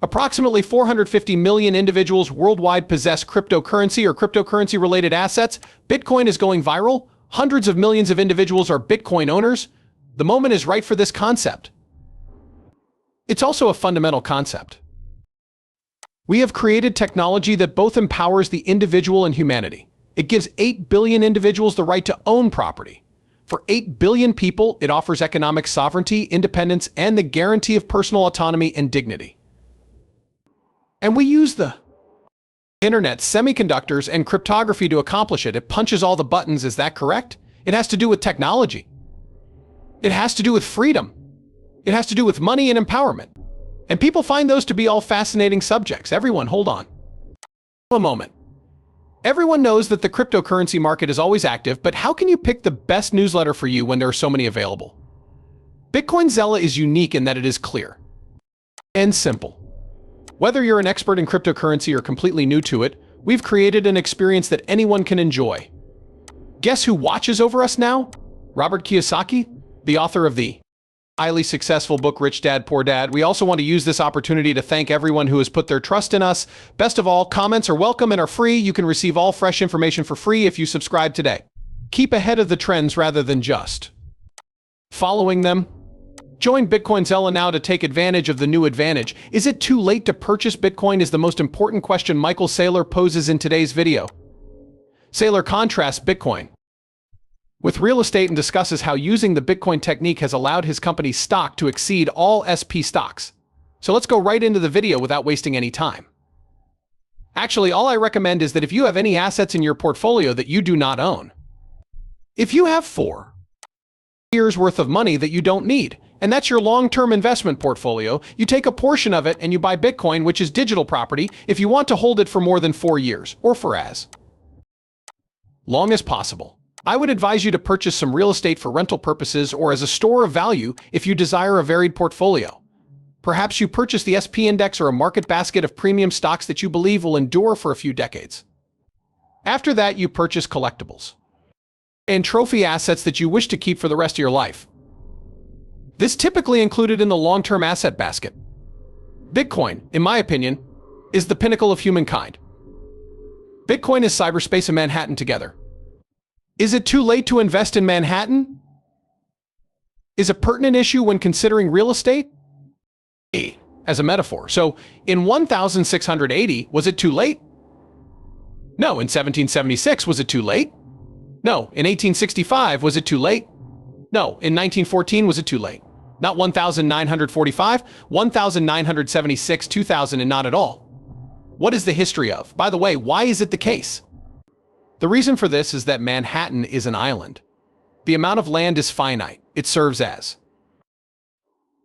Approximately 450 million individuals worldwide possess cryptocurrency or cryptocurrency-related assets. Bitcoin is going viral. Hundreds of millions of individuals are Bitcoin owners. The moment is right for this concept. It's also a fundamental concept. We have created technology that both empowers the individual and humanity. It gives 8 billion individuals the right to own property. For 8 billion people, it offers economic sovereignty, independence, and the guarantee of personal autonomy and dignity. And we use the internet, semiconductors, and cryptography to accomplish it. It punches all the buttons. Is that correct? It has to do with technology. It has to do with freedom. It has to do with money and empowerment. And people find those to be all fascinating subjects. Everyone, hold on a moment. Everyone knows that the cryptocurrency market is always active, but how can you pick the best newsletter for you when there are so many available? Bitcoin Zella is unique in that it is clear and simple. Whether you're an expert in cryptocurrency or completely new to it, we've created an experience that anyone can enjoy. Guess who watches over us now? Robert Kiyosaki, the author of the highly successful book Rich Dad, Poor Dad. We also want to use this opportunity to thank everyone who has put their trust in us. Best of all, comments are welcome and are free. You can receive all fresh information for free if you subscribe today. Keep ahead of the trends rather than just following them. Join Bitcoin Zella now to take advantage of the new advantage. Is it too late to purchase Bitcoin is the most important question Michael Saylor poses in today's video. Saylor contrasts Bitcoin with real estate and discusses how using the Bitcoin technique has allowed his company's stock to exceed all SP stocks. So let's go right into the video without wasting any time. Actually, all I recommend is that if you have any assets in your portfolio that you do not own, if you have 4 years worth of money that you don't need, and that's your long-term investment portfolio, you take a portion of it and you buy Bitcoin, which is digital property, if you want to hold it for more than 4 years, or for as long as possible. I would advise you to purchase some real estate for rental purposes or as a store of value if you desire a varied portfolio. Perhaps you purchase the SP index or a market basket of premium stocks that you believe will endure for a few decades. After that, you purchase collectibles and trophy assets that you wish to keep for the rest of your life. This typically included in the long-term asset basket. Bitcoin, in my opinion, is the pinnacle of humankind. Bitcoin is cyberspace and Manhattan together. Is it too late to invest in Manhattan? Is a pertinent issue when considering real estate? As a metaphor. So, in 1680, was it too late? No. In 1776, was it too late? No. In 1865, was it too late? No. In 1914, was it too late? Not 1945, 1976, 2000, and not at all. What is the history of? By the way, why is it the case? The reason for this is that Manhattan is an island. The amount of land is finite. It serves as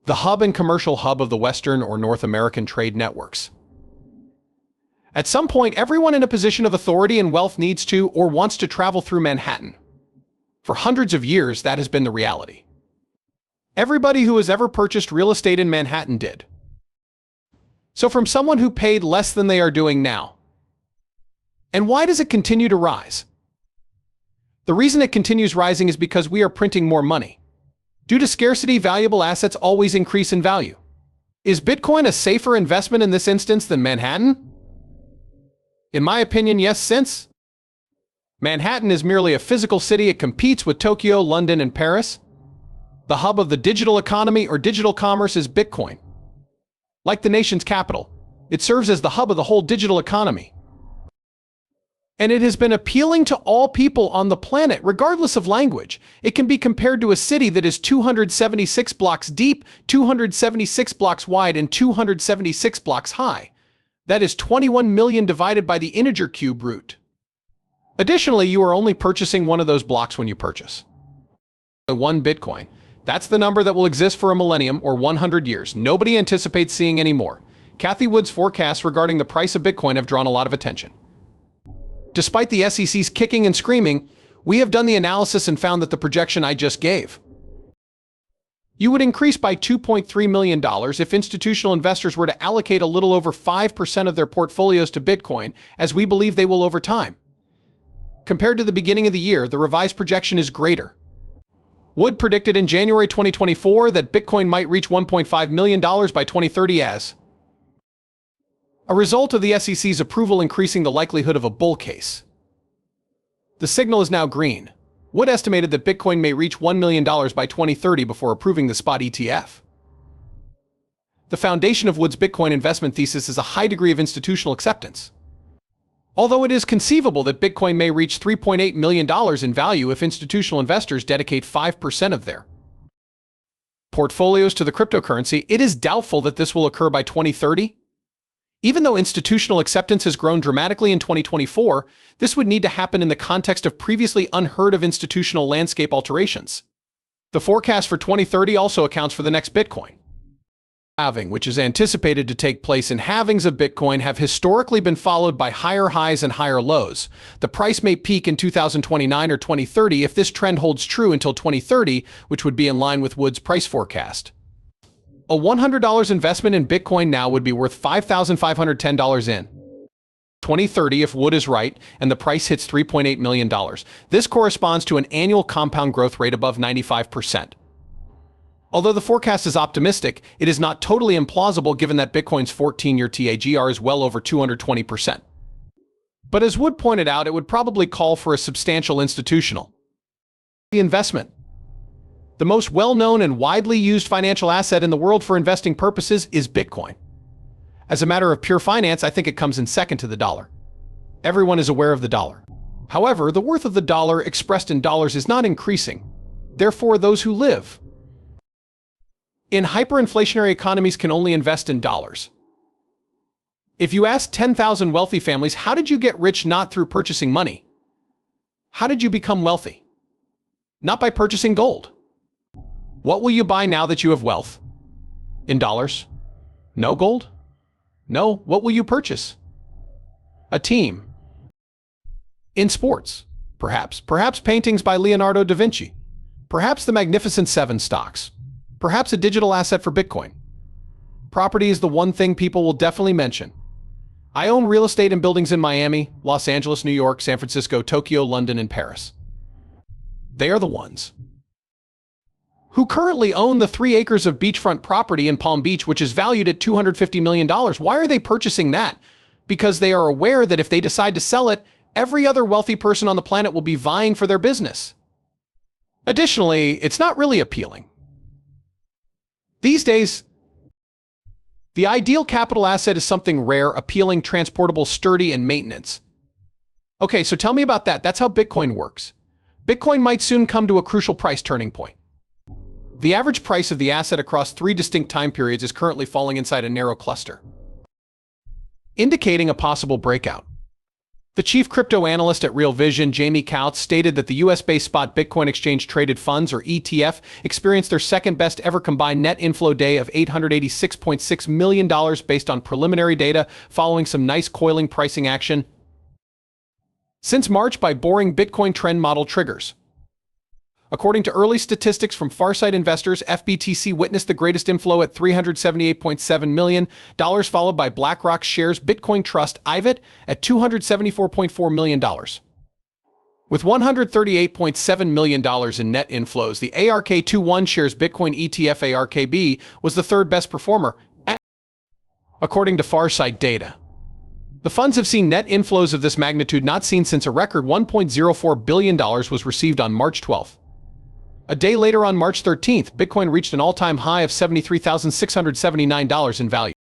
the hub and commercial hub of the Western or North American trade networks. At some point, everyone in a position of authority and wealth needs to or wants to travel through Manhattan. For hundreds of years, that has been the reality. Everybody who has ever purchased real estate in Manhattan did. So from someone who paid less than they are doing now. And why does it continue to rise? The reason it continues rising is because we are printing more money. Due to scarcity, valuable assets always increase in value. Is Bitcoin a safer investment in this instance than Manhattan? In my opinion, yes, since Manhattan is merely a physical city. It competes with Tokyo, London, and Paris. The hub of the digital economy or digital commerce is Bitcoin. Like the nation's capital, it serves as the hub of the whole digital economy. And it has been appealing to all people on the planet, regardless of language. It can be compared to a city that is 276 blocks deep, 276 blocks wide, and 276 blocks high. That is 21 million divided by the integer cube root. Additionally, you are only purchasing one of those blocks when you purchase 1 Bitcoin. That's the number that will exist for a millennium or 100 years. Nobody anticipates seeing any more. Cathie Wood's forecasts regarding the price of Bitcoin have drawn a lot of attention. Despite the SEC's kicking and screaming, we have done the analysis and found that the projection I just gave. You would increase by $2.3 million if institutional investors were to allocate a little over 5% of their portfolios to Bitcoin, as we believe they will over time. Compared to the beginning of the year, the revised projection is greater. Wood predicted in January 2024 that Bitcoin might reach $1.5 million by 2030 as a result of the SEC's approval increasing the likelihood of a bull case. The signal is now green. Wood estimated that Bitcoin may reach $1 million by 2030 before approving the spot ETF. The foundation of Wood's Bitcoin investment thesis is a high degree of institutional acceptance. Although it is conceivable that Bitcoin may reach $3.8 million in value if institutional investors dedicate 5% of their portfolios to the cryptocurrency, it is doubtful that this will occur by 2030. Even though institutional acceptance has grown dramatically in 2024, this would need to happen in the context of previously unheard of institutional landscape alterations. The forecast for 2030 also accounts for the next Bitcoin halving, which is anticipated to take place. In halvings of Bitcoin have historically been followed by higher highs and higher lows. The price may peak in 2029 or 2030 if this trend holds true until 2030, which would be in line with Wood's price forecast. A $100 investment in Bitcoin now would be worth $5,510 in 2030 if Wood is right and the price hits $3.8 million. This corresponds to an annual compound growth rate above 95%. Although the forecast is optimistic, it is not totally implausible given that Bitcoin's 14-year TAGR is well over 220%. But as Wood pointed out, it would probably call for a substantial institutional investment. The most well-known and widely used financial asset in the world for investing purposes is Bitcoin. As a matter of pure finance, I think it comes in second to the dollar. Everyone is aware of the dollar. However, the worth of the dollar expressed in dollars is not increasing. Therefore, those who live in hyperinflationary economies can only invest in dollars. If you ask 10,000 wealthy families, how did you get rich? Not through purchasing money. How did you become wealthy? Not by purchasing gold. What will you buy now that you have wealth? In dollars? No gold? No. What will you purchase? A team. In sports? Perhaps paintings by Leonardo da Vinci. Perhaps the Magnificent Seven stocks. Perhaps a digital asset for Bitcoin. Property is the one thing people will definitely mention. I own real estate and buildings in Miami, Los Angeles, New York, San Francisco, Tokyo, London, and Paris. They are the ones who currently own the 3 acres of beachfront property in Palm Beach, which is valued at $250 million. Why are they purchasing that? Because they are aware that if they decide to sell it, every other wealthy person on the planet will be vying for their business. Additionally, it's not really appealing. These days, the ideal capital asset is something rare, appealing, transportable, sturdy, and maintenance. Okay, so tell me about that. That's how Bitcoin works. Bitcoin might soon come to a crucial price turning point. The average price of the asset across 3 distinct time periods is currently falling inside a narrow cluster, indicating a possible breakout. The chief crypto analyst at Real Vision, Jamie Coutts, stated that the US-based spot Bitcoin exchange traded funds, or ETF, experienced their second best ever combined net inflow day of $886.6 million based on preliminary data following some nice coiling pricing action since March by boring Bitcoin trend model triggers. According to early statistics from Farsight Investors, FBTC witnessed the greatest inflow at $378.7 million, followed by BlackRock's shares Bitcoin Trust IVIT at $274.4 million. With $138.7 million in net inflows, the ARK21 shares Bitcoin ETF ARKB was the third best performer, according to Farsight data. The funds have seen net inflows of this magnitude not seen since a record $1.04 billion was received on March 12th. A day later, on March 13th, Bitcoin reached an all-time high of $73,679 in value.